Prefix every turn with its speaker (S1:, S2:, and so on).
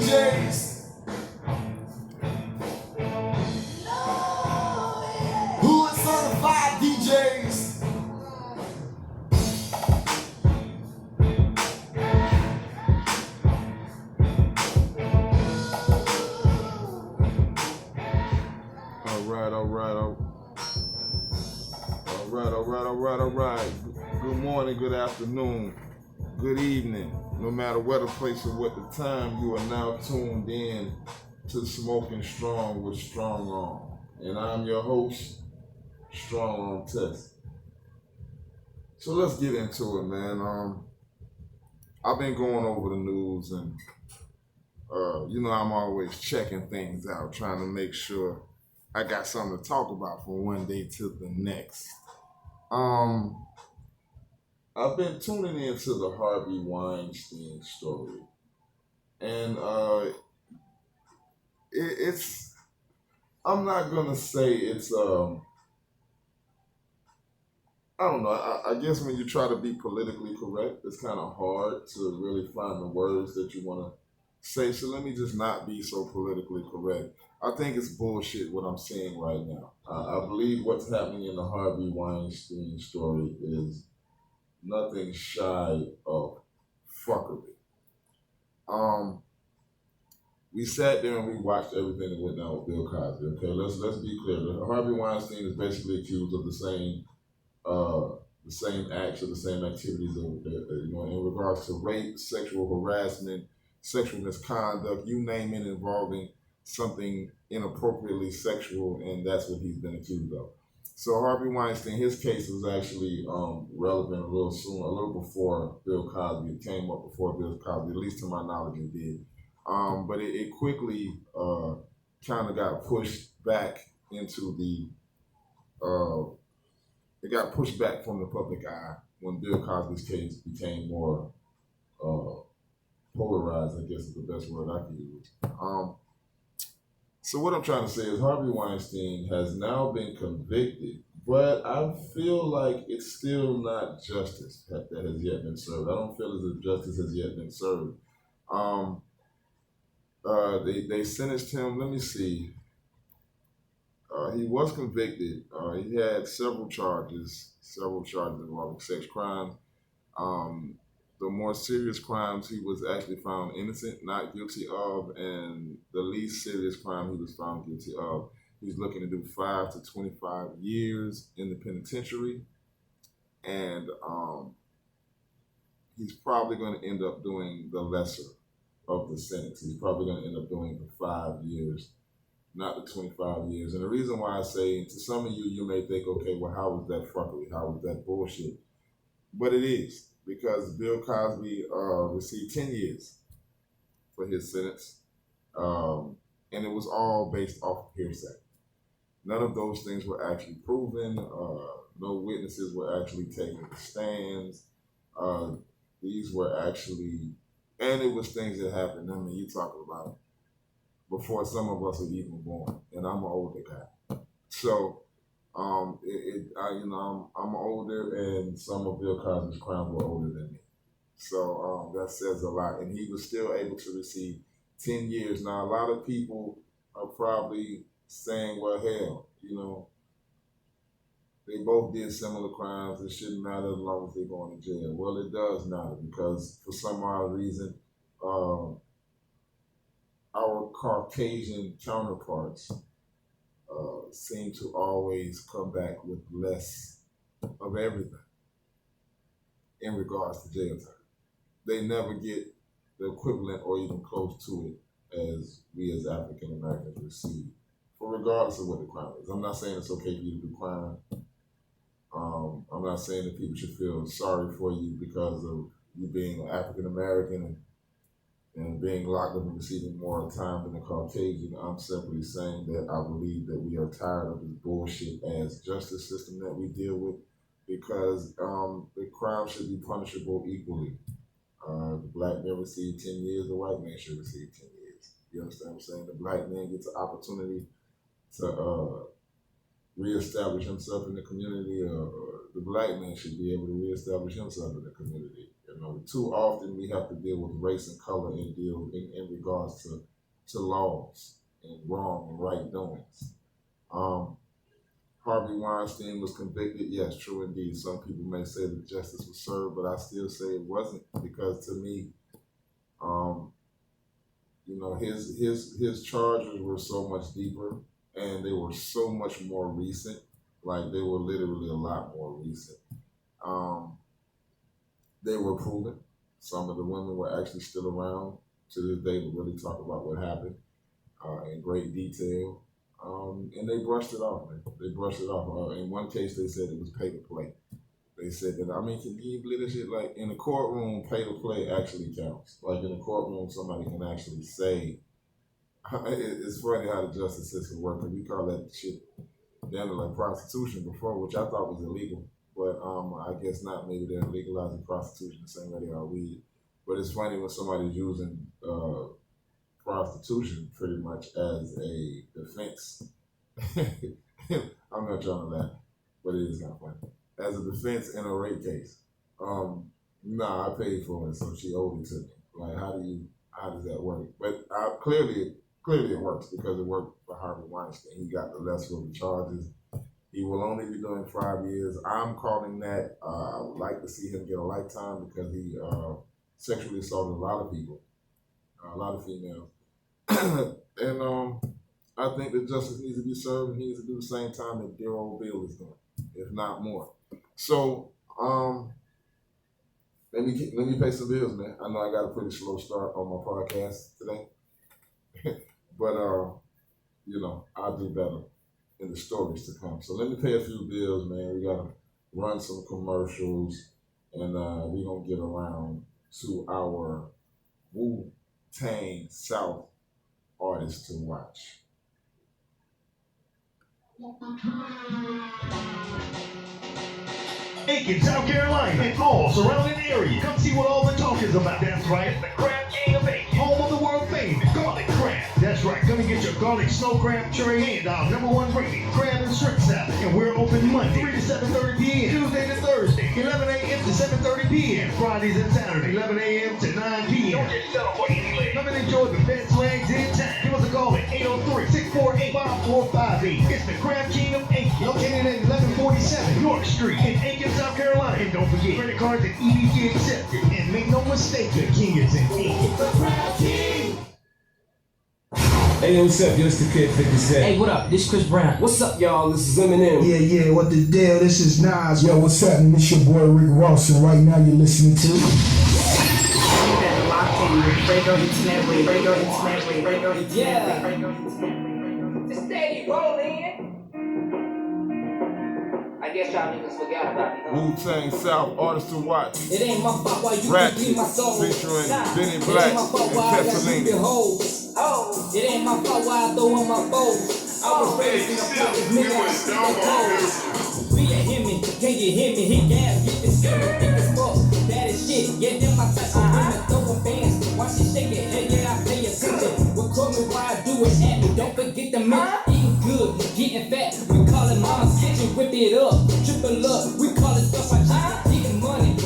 S1: DJs? Who is certified DJs? All right. Good morning, good afternoon, good evening. No matter what the place or what the time, you are now tuned in to Smoking Strong with StrongArm. And I'm your host, StrongArm Test. So let's get into it, man. I've been going over the news and, I'm always checking things out, trying to make sure I got something to talk about from one day to the next. I've been tuning into the Harvey Weinstein story, and it's. I'm not gonna say it's. I don't know. I guess when you try to be politically correct, it's kind of hard to really find the words that you want to say. So let me just not be so politically correct. I think it's bullshit what I'm saying right now. I believe what's happening in the Harvey Weinstein story is nothing shy of fuckery. We sat there and we watched everything that went down with Bill Cosby. Okay, let's be clear. Harvey Weinstein is basically accused of the same acts or the same activities in regards to rape, sexual harassment, sexual misconduct, you name it, involving something inappropriately sexual, and that's what he's been accused of. So Harvey Weinstein, his case was actually relevant a little before Bill Cosby. It came up before Bill Cosby, at least to my knowledge it did. But it quickly kind of got pushed back into it got pushed back from the public eye when Bill Cosby's case became more polarized, I guess is the best word I can use. So what I'm trying to say is Harvey Weinstein has now been convicted, but I feel like it's still not justice that has yet been served. I don't feel as if justice has yet been served. They sentenced him, let me see. He was convicted. He had several charges involving sex crimes. The more serious crimes he was actually found innocent, not guilty of, and the least serious crime he was found guilty of. He's looking to do 5 to 25 years in the penitentiary, and he's probably going to end up doing the lesser of the sentence. He's probably going to end up doing the 5 years, not the 25 years. And the reason why I say, to some of you may think, okay, well, how was that fuckery? How was that bullshit? But it is, because Bill Cosby received 10 years for his sentence, and it was all based off of hearsay. None of those things were actually proven. No witnesses were actually taking stands. These were actually, and it was things that happened. I mean, you talking about before some of us were even born, and I'm an older guy, so I'm older, and some of Bill Cosby's crimes were older than me, so that says a lot. And he was still able to receive 10 years. Now, a lot of people are probably saying, well, hell, they both did similar crimes. It shouldn't matter as long as they're going to jail. Well, it does matter, because for some odd reason, our Caucasian counterparts seem to always come back with less of everything in regards to jail time. They never get the equivalent or even close to it as we as African Americans receive, regardless of what the crime is. I'm not saying it's okay for you to do crime. I'm not saying that people should feel sorry for you because of you being African American and being locked up and receiving more time than a Caucasian. I'm simply saying that I believe that we are tired of this bullshit as justice system that we deal with, because the crime should be punishable equally. The black man received 10 years, the white man should receive 10 years. You understand what I'm saying? The black man gets an opportunity to reestablish himself in the community, or the black man should be able to reestablish himself in the community. too often we have to deal with race and color and deal in regards to laws and wrong and right doings. Harvey Weinstein was convicted. Yes, true indeed. Some people may say that justice was served, but I still say it wasn't, because to me, his charges were so much deeper and they were so much more recent. Like, they were literally a lot more recent. They were proven. Some of the women were actually still around to this day to really talk about what happened in great detail. And they brushed it off, man. They brushed it off. In one case, they said it was pay to play. They said that, can you believe this shit? Like, in the courtroom, pay to play actually counts. Like, in the courtroom, somebody can actually say, it's funny how the justice system works. We call that shit down to like prostitution before, which I thought was illegal. But I guess not. Maybe they're legalizing prostitution the same way they are weed. But it's funny when somebody's using prostitution pretty much as a defense. I'm not trying to laugh, but it is kind of funny. As a defense in a rape case. I paid for it, so she owed it to me. Like, how does that work? But clearly it works, because it worked for Harvey Weinstein. He got the lesser of the charges. He will only be doing 5 years. I'm calling that. I would like to see him get a lifetime, because he sexually assaulted a lot of people, a lot of females. And I think that justice needs to be served, and he needs to do the same time that dear old Bill is doing, if not more. So let me pay some bills, man. I know I got a pretty slow start on my podcast today, but I'll do better in the stories to come. So let me pay a few bills, man. We gotta run some commercials, and we're gonna get around to our Wu-Tang South artists to watch.
S2: Aiken, South Carolina, and all surrounding areas. Come see what all the talk is about. That's right, the Crab King of Aiken, home of the world famous garlic crab. That's right, come and get your garlic snow crab tray and our #1 rated crab and shrimp salad. And we're open Monday 3 to 7:30 p.m., Tuesday to Thursday 11 a.m. to 7:30 p.m., Fridays and Saturdays 11 a.m. to 9 p.m. Don't get settled for any late. Come and enjoy the best flags in town. Give us a call at 803-648-5458. It's the Crab King of Aiken, located at 1147 York Street in Aiken, South Carolina. And don't forget, credit cards and EBT accepted. And make no mistake, the king is in Aiken. The Crab King.
S3: Hey, what's up? Yo, it's the Kid 57.
S4: Hey, what up? This Chris Brown.
S3: What's up, y'all? This is Eminem.
S5: Yeah, what the deal? This is Nas.
S6: Yo, what's happening? It's your boy Rick Ross, and right now you're listening to...
S7: You better lock in with Radio Internet Wave, Radio Internet Wave, Radio Internet Wave, Radio Internet Wave.
S4: Just steady rolling. I guess y'all niggas forgot about me, huh?
S1: Wu-Tang South artists to watch.
S4: It ain't my fault why you
S1: Ratchet,
S4: can be my soul.
S1: featuring Benny
S4: It
S1: Black
S4: ain't my fault
S1: and
S4: why I got
S1: Pessalini.
S4: stupid hoes. Oh, it ain't my fault why I throw on my bows. I was raised in a pocket, nigga, I see the clothes. Be a himmy, can you hear me? Hit gas, get this girl, thick as fuck. Bad as shit, yeah, them my type of women throwing bands. Watch it shake it, hey, yeah, I pay attention. What call me why I do it at me? Don't forget the man, eating good, getting fat. We call it mama's kitchen, whip it up, triple up. We